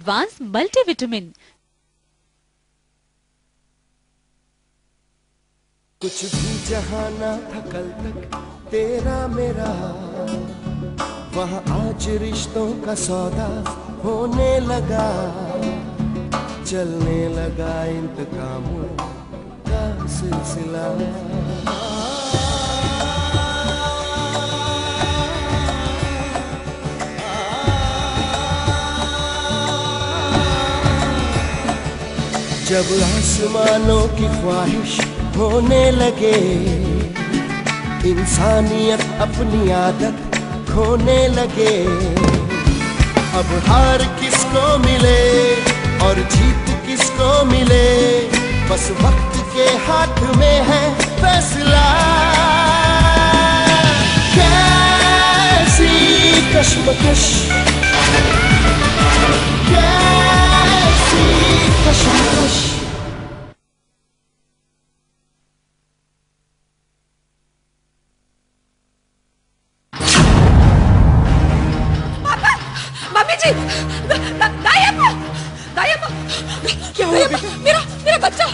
Advance multivitamin. कुछ भी जहाँ ना था कल तक तेरा मेरा, वहाँ आज रिश्तों का सौदा होने लगा, चलने लगा इंतकामों का सिलसिला। जब आसमानों की ख्वाहिश होने लगे, इंसानियत अपनी आदत खोने लगे, अब हार किसको मिले और जीत किसको मिले, बस वक्त के हाथ में है फैसला। कैसी कश्मकश, कैसी कश्मकश। मम्मी जी, दायम्मा, दायम्मा, क्या हुआ बेटा? मेरा बच्चा,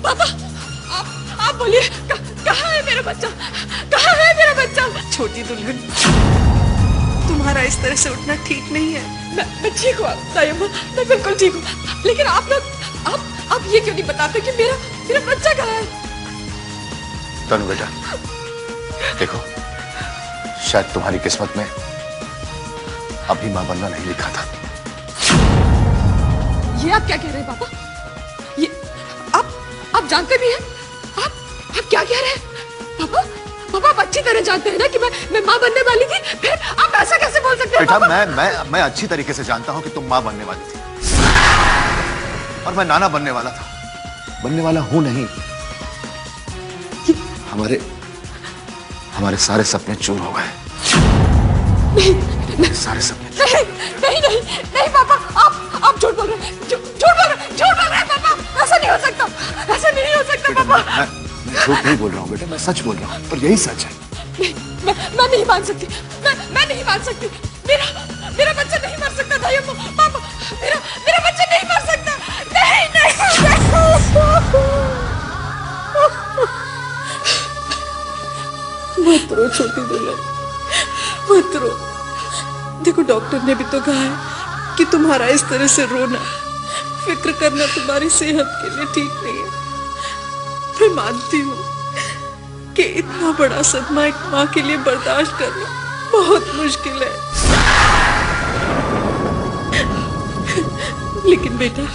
पापा, आप बोलिए, कहाँ है मेरा बच्चा? कहाँ है मेरा बच्चा? छोटी दुल्हन, तुम्हारा इस तरह से उठना ठीक नहीं है। मैं ठीक हूँ दायम्मा, मैं बिल्कुल ठीक हूँ, लेकिन आप ये क्यों नहीं बताते कि मेरा बच्चा कहाँ है? तनु बेटा, देखो, शायद तुम्हारी किस्मत में अभी मां बनना नहीं लिखा था। ये आप क्या कह रहे हैं पापा? ये आप जानते भी हैं? आप क्या कह रहे हैं पापा? आप अच्छी तरह जानते हैं ना कि मैं मां बनने वाली थी, फिर आप ऐसा कैसे बोल सकते हैं? बेटा, मैं अच्छी तरीके से जानता हूं कि तुम मां बनने वाली थी, और मैं नाना बनने वाला था, बनने वाला हूं नहीं। हमारे सारे सपने चूर हो गए। नहीं, सारे सपने नहीं पापा, आप झूठ बोल रहे हैं पापा। ऐसा नहीं हो सकता पापा। मैं झूठ नहीं बोल रहा हूँ बेटा, मैं सच बोल रहा हूँ, पर यही सच है। मैं नहीं मान सकती, मैं नहीं मान सकती। मेरा बच्चा नहीं मर सकता दायम्मा, पापा, मेरा बच्चा नहीं मर सकता। नहीं। मत रो छोटी दुल्हन, मत रो। देखो, डॉक्टर ने भी तो कहा है कि तुम्हारा इस तरह से रोना, फिक्र करना तुम्हारी सेहत के लिए ठीक नहीं है। मैं मानती हूँ कि इतना बड़ा सदमा एक माँ के लिए बर्दाश्त करना बहुत मुश्किल है, लेकिन बेटा,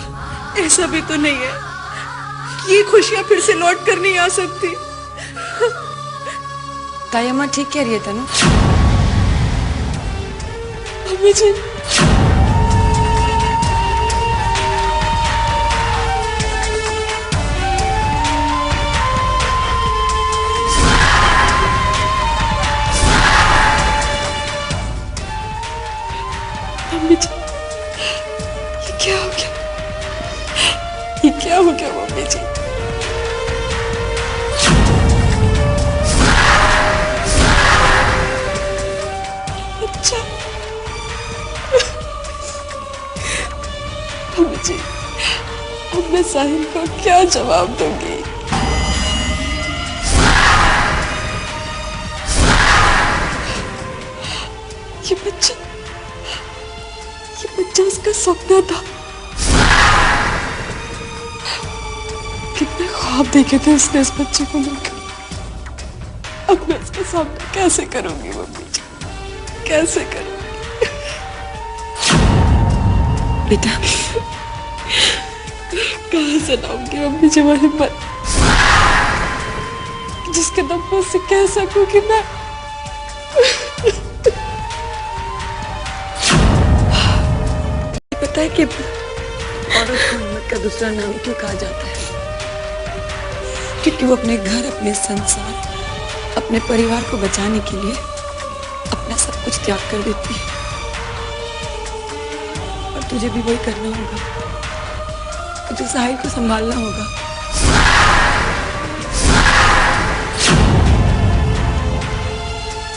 ऐसा भी तो नहीं है कि ये खुशियां फिर से लौट कर नहीं आ सकती। दायम्मा ठीक कह रही है तनु। मम्मी जी, ये क्या हो गया? ये क्या हो गया मम्मी जी? अच्छा, मम्मी जी, अब मैं साहिल को क्या जवाब दूंगी? ये बच्चा उसका सपना था। कितने ख्वाब देखे थे उसने इस बच्चे को लेकर। अब मैं उसका सामना कैसे करूंगी मम्मी जी, कैसे करूंगी? बेटा, कहाँ से लाऊंगी मम्मी जी वो हिम्मत जिसके दम पर उससे कह सकूं कि मैं पता है कि औरत को हिम्मत का दूसरा नाम क्यों कहा जाता है? क्योंकि वो अपने घर, अपने संसार, अपने परिवार को बचाने के लिए अपना सब कुछ त्याग कर देती है। और तुझे भी वही करना होगा, तुझे साहिल को संभालना होगा।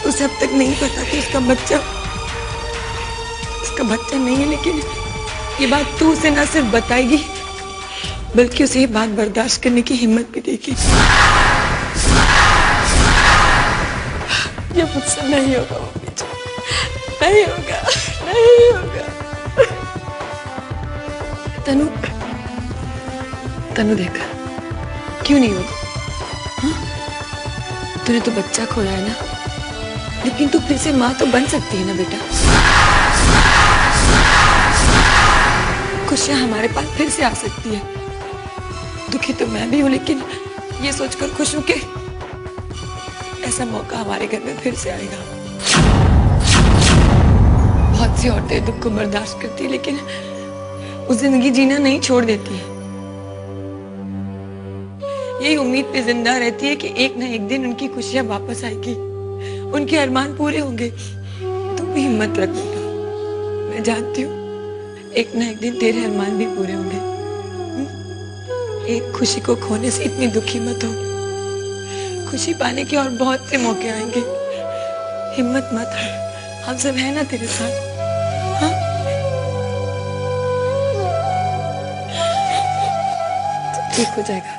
उसे अब तक नहीं पता कि उसका बच्चा नहीं है, लेकिन ये बात तू उसे ना सिर्फ बताएगी बल्कि उसे ये बात बर्दाश्त करने की हिम्मत भी देगी। ये मुझसे नहीं होगा मम्मी जी, नहीं होगा, नहीं होगा। तनु, तनु देख, क्यों नहीं होगा? हाँ? तूने तो बच्चा खोया है ना, लेकिन तू फिर से माँ तो बन सकती है ना बेटा। खुशियां हमारे पास फिर से आ सकती है। दुखी तो मैं भी हूं, लेकिन ये सोचकर खुश हूं कि ऐसा मौका हमारे घर में फिर से आएगा। बहुत सी औरतें दुख को बर्दाश्त करती है, लेकिन वो जिंदगी जीना नहीं छोड़ देती है। यही उम्मीद पे जिंदा रहती है कि एक ना एक दिन उनकी खुशियां वापस आएगी, उनके अरमान पूरे होंगे। तुम भी हिम्मत रख बेटा, मैं जानती हूँ एक ना एक दिन तेरे अरमान भी पूरे होंगे। एक खुशी को खोने से इतनी दुखी मत हो, खुशी पाने के और बहुत से मौके आएंगे। हिम्मत मत हार, हम सब है ना तेरे साथ। हाँ? ठीक हो जाएगा।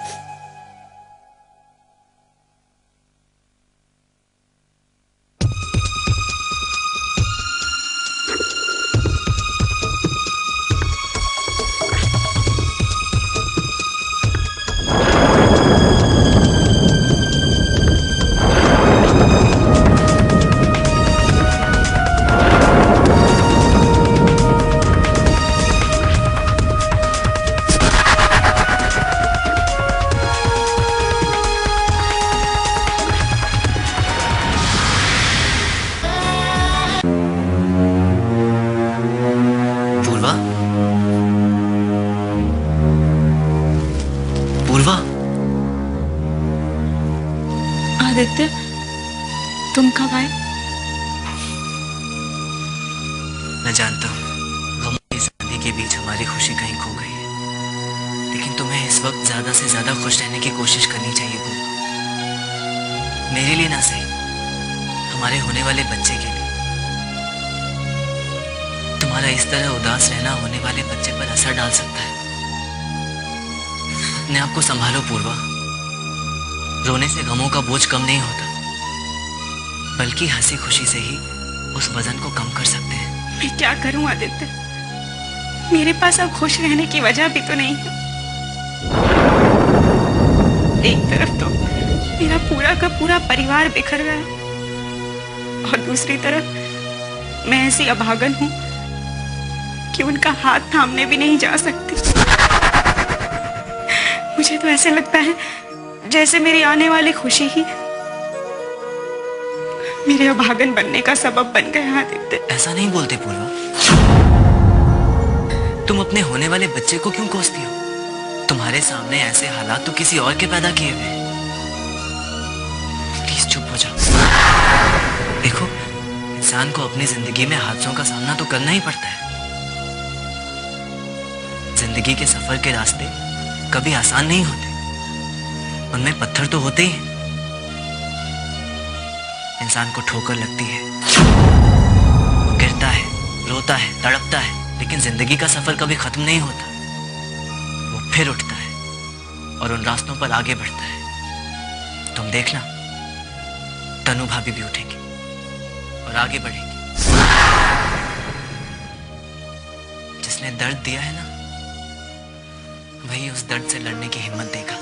पूर्वा, आदित्य, तुम कब आए? मैं जानता हूँ गमों की जिंदगी के बीच हमारी खुशी कहीं खो गई है, लेकिन तुम्हें इस वक्त ज्यादा से ज्यादा खुश रहने की कोशिश करनी चाहिए पूर्वा। मेरे लिए ना सही, हमारे होने वाले बच्चे के लिए। तुम्हारा इस तरह उदास रहना होने वाले बच्चे पर असर डाल सकता है। अपने आप को संभालो पूर्वा। रोने से गमों का बोझ कम नहीं होता, बल्कि हंसी खुशी से ही उस वजन को कम कर सकते हैं। मैं क्या करूं आदित्य, मेरे पास अब खुश रहने की वजह भी तो नहीं है। एक तरफ तो मेरा पूरा का पूरा परिवार बिखर गया, और दूसरी तरफ मैं ऐसी अभागन हूं कि उनका हाथ थामने भी नहीं जा सकती। मुझे तो ऐसे लगता है जैसे मेरी आने वाली खुशी ही मेरे अभागन बनने का सबब बन गया। आदित्य, ऐसा नहीं बोलते पूर्वा। तुम अपने होने वाले बच्चे को क्यों कोसती हो? तुम्हारे सामने ऐसे हालात तो किसी और के पैदा किए हुए। प्लीज चुप हो जाओ। देखो, इंसान को अपनी जिंदगी में हादसों का सामना तो करना ही पड़ता है। जिंदगी के सफर के रास्ते कभी आसान नहीं होते, उनमें पत्थर तो होते ही हैं। इंसान को ठोकर लगती है, वो गिरता है, रोता है, तड़पता है, लेकिन जिंदगी का सफर कभी खत्म नहीं होता। वो फिर उठता है और उन रास्तों पर आगे बढ़ता है। तुम देखना, तनु भाभी भी उठेंगी और आगे बढ़ेंगी। जिसने दर्द दिया है ना, वही उस दर्द से लड़ने की हिम्मत देगा।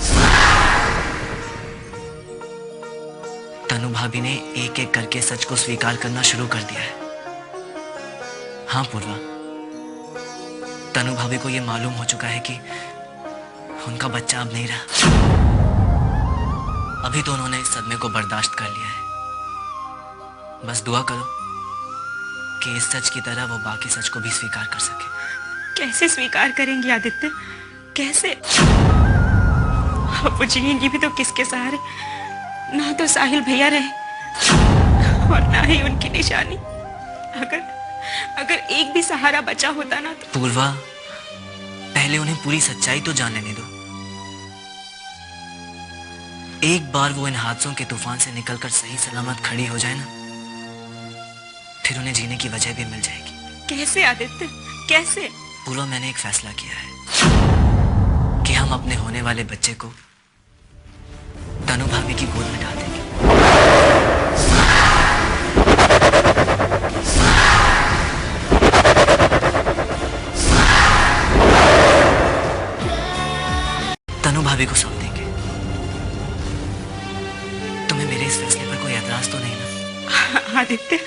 तनु भाभी ने एक एक करके सच को स्वीकार करना शुरू कर दिया है। हाँ पूर्वा, तनु भाभी को यह मालूम हो चुका है कि उनका बच्चा अब नहीं रहा। अभी तो उन्होंने इस सदमे को बर्दाश्त कर लिया है। बस दुआ करो कि इस सच की तरह वो बाकी सच को भी स्वीकार कर सके। कैसे स्वीकार करेंगी आदित्य, कैसे? अब वो जिएंगी भी तो किसके सहारे? ना तो साहिल भैया रहे और ना ही उनकी निशानी। अगर एक भी सहारा बचा होता ना तो। पूर्वा, पहले उन्हें पूरी सच्चाई तो जान लेने दो। एक बार वो इन हादसों के तूफान से निकलकर सही सलामत खड़ी हो जाए ना, फिर उन्हें जीने की वजह भी मिल जाएगी। कैसे आदित्य, कैसे? पूर्वा, मैंने एक फैसला किया है कि हम अपने होने वाले बच्चे को तनु भाभी की गोद में डाल देंगे। तनु भाभी को सौंप देंगे। तुम्हें मेरे इस फैसले पर कोई एतराज तो नहीं ना? आदित्य,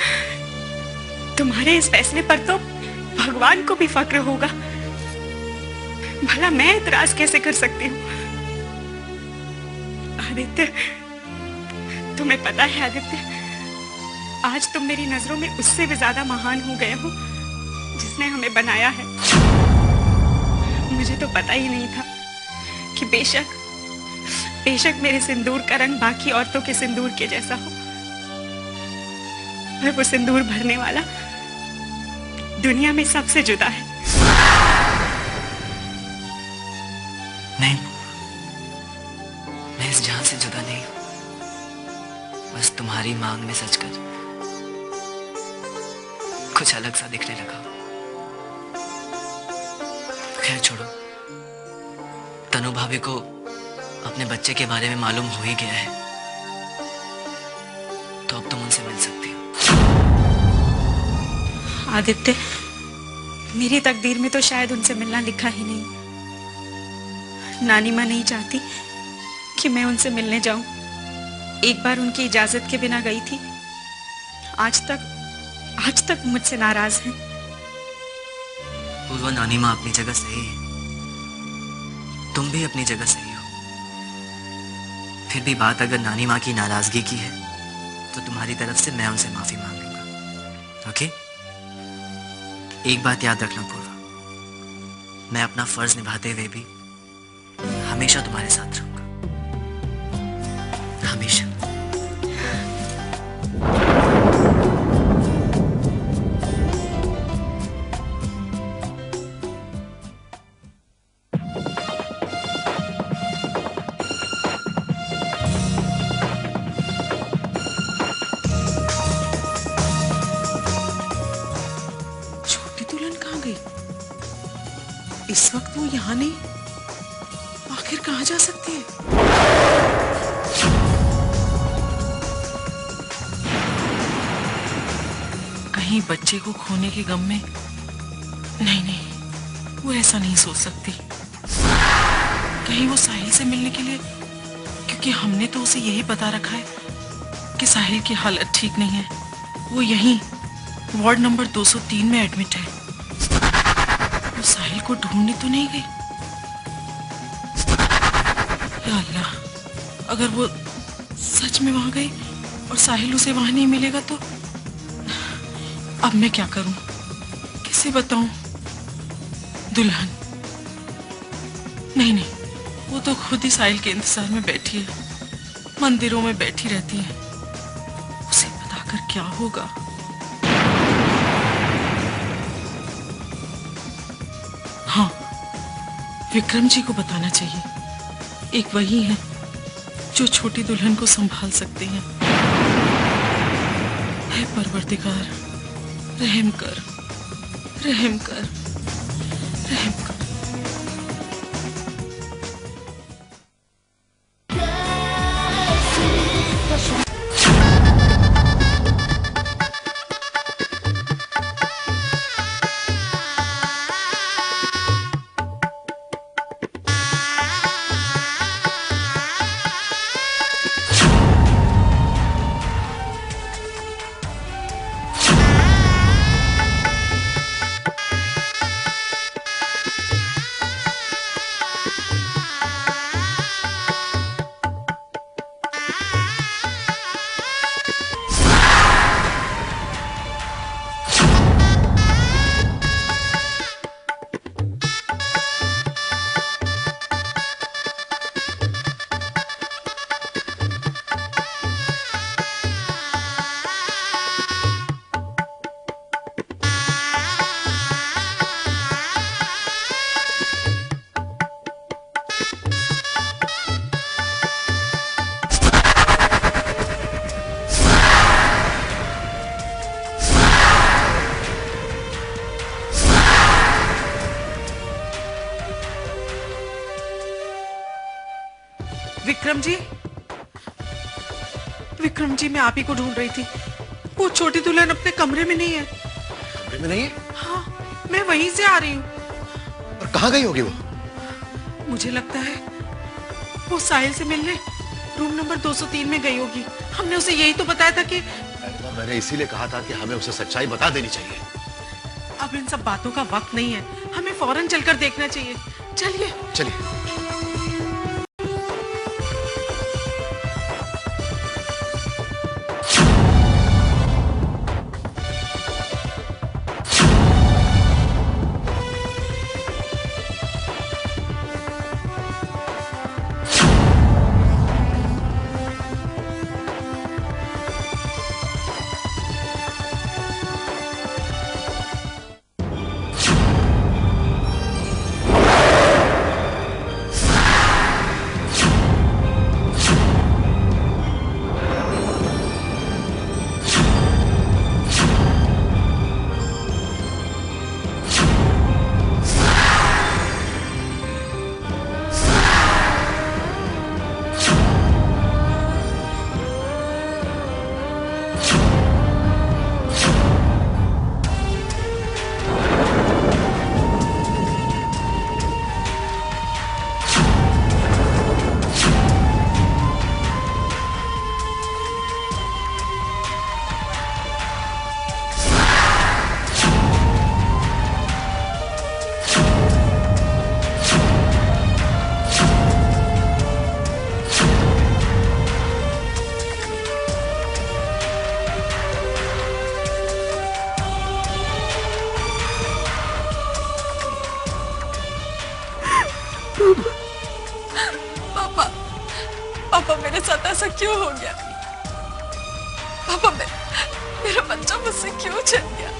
तुम्हारे इस फैसले पर तो भगवान को भी फक्र होगा। भला मैं एतराज कैसे कर सकती हूँ? आदित्य, तुम्हें पता है आदित्य, आज तुम मेरी नजरों में उससे भी ज्यादा महान हो गए हो जिसने हमें बनाया है। मुझे तो पता ही नहीं था कि बेशक मेरे सिंदूर का रंग बाकी औरतों के सिंदूर के जैसा हो, पर वो सिंदूर भरने वाला दुनिया में सबसे जुदा है। नहीं, मैं इस जान से जुदा नहीं हूं। बस तुम्हारी मांग में सचकर कुछ अलग सा दिखने लगा। खैर छोड़ो, तनु भाभी को अपने बच्चे के बारे में मालूम हो ही गया है, तो अब तुम उनसे मिल सकती हो। आदित्य, मेरी तकदीर में तो शायद उनसे मिलना लिखा ही नहीं। नानी माँ नहीं चाहती कि मैं उनसे मिलने जाऊं। एक बार उनकी इजाजत के बिना गई थी। आज तक मुझसे नाराज हैं। पूर्वा, नानी माँ अपनी जगह सही है, तुम भी अपनी जगह सही हो। फिर भी बात अगर नानी माँ की नाराजगी की है तो तुम्हारी तरफ से मैं उनसे माफी मांग लूंगा। ओके? एक बात याद रखना पूर्वा, मैं अपना फर्ज निभाते हुए भी हमेशा तुम्हारे साथ रहूंगा, हमेशा। इस वक्त वो यहाँ नहीं, आखिर कहाँ जा सकती है? कहीं बच्चे को खोने के गम में? नहीं, वो ऐसा नहीं सोच सकती। कहीं वो साहिल से मिलने के लिए, क्योंकि हमने तो उसे यही बता रखा है कि साहिल की हालत ठीक नहीं है, वो यहीं वार्ड नंबर 203 में एडमिट है। वो साहिल को ढूंढने तो नहीं गई? या अल्लाह, अगर वो सच में वहां गई और साहिल उसे वहां नहीं मिलेगा तो अब मैं क्या करूं, किसे बताऊं? दुल्हन? नहीं, वो तो खुद ही साहिल के इंतजार में बैठी है, मंदिरों में बैठी रहती है। उसे बताकर क्या होगा? हाँ, विक्रम जी को बताना चाहिए। एक वही है जो छोटी दुल्हन को संभाल सकते हैं। हे परवरदिगार, रहम कर, रहम कर, रहम कर। विक्रम जी, विक्रम जी, मैं आप ही को ढूंढ रही थी। वो छोटी दुल्हन अपने कमरे में नहीं है। कमरे में नहीं है? हाँ, मैं वहीं से आ रही हूँ। और कहाँ गई होगी वो? मुझे लगता है वो साहिल से मिलने रूम नंबर 203 में गई होगी। हमने उसे यही तो बताया था कि मैंने इसीलिए कहा था कि हमें उसे सच्चाई बता देनी चाहिए। अब इन सब बातों का वक्त नहीं है, हमें फौरन चलकर देखना चाहिए। चलिए चलिए। पापा, पापा मेरे साथ ऐसा क्यों हो गया? पापा मेरा बच्चा मुझसे क्यों छिन गया?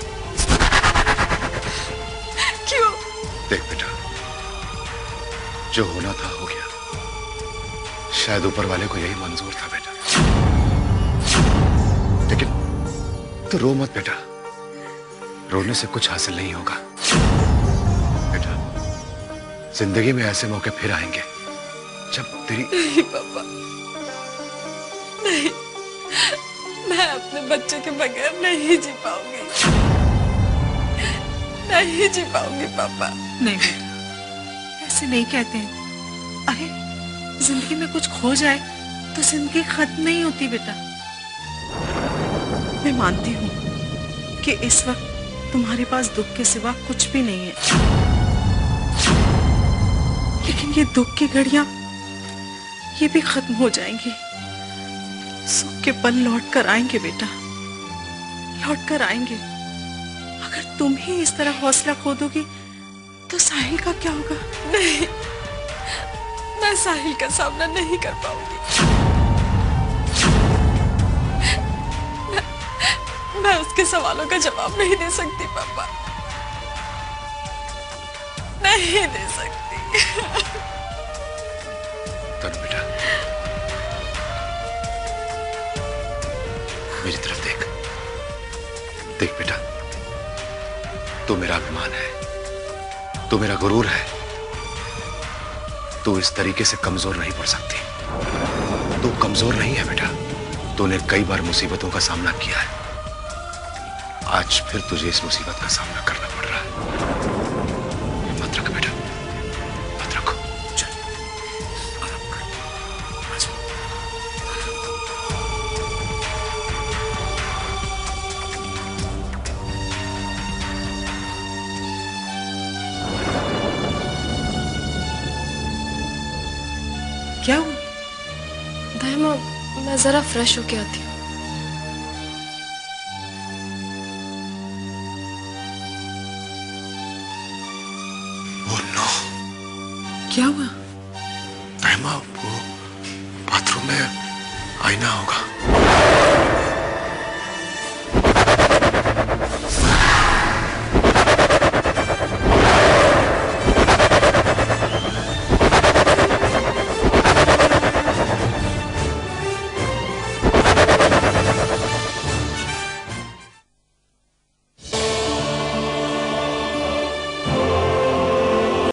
क्यों? देख बेटा, जो होना था हो गया। शायद ऊपर वाले को यही मंजूर था बेटा। लेकिन तो रो मत बेटा, रोने से कुछ हासिल नहीं होगा बेटा। जिंदगी में ऐसे मौके फिर आएंगे जब तेरी... नहीं पापा, नहीं, मैं अपने बच्चे के बगैर नहीं जी पाऊंगी, नहीं जी पाऊंगी पापा। नहीं बेटा, ऐसे नहीं कहते हैं। अरे जिंदगी में कुछ खो जाए तो जिंदगी खत्म नहीं होती बेटा। मैं मानती हूँ कि इस वक्त तुम्हारे पास दुख के सिवा कुछ भी नहीं है, लेकिन ये दुख की घड़ियां ये भी खत्म हो जाएंगी। सुख के पल लौट कर आएंगे बेटा, लौट कर आएंगे। अगर तुम ही इस तरह हौसला खो दोगी तो साहिल का क्या होगा? नहीं, मैं साहिल का सामना नहीं कर पाऊंगी। मैं उसके सवालों का जवाब नहीं दे सकती पापा, नहीं दे सकती। तनु बेटा, मेरी तरफ देख। देख बेटा, तू मेरा अभिमान है, तू मेरा गुरूर है। तू इस तरीके से कमजोर नहीं पड़ सकती। तू कमजोर नहीं है बेटा, तूने कई बार मुसीबतों का सामना किया है। आज फिर तुझे इस मुसीबत का सामना करना पड़ रहा है। मत रख बेटा, मत रखो। चल आराम कर। आजा। क्या हुआ? दाइमा, मैं जरा फ्रेश होके आती हूँ। क्या हुआ? वो बाथरूम में आईना होगा।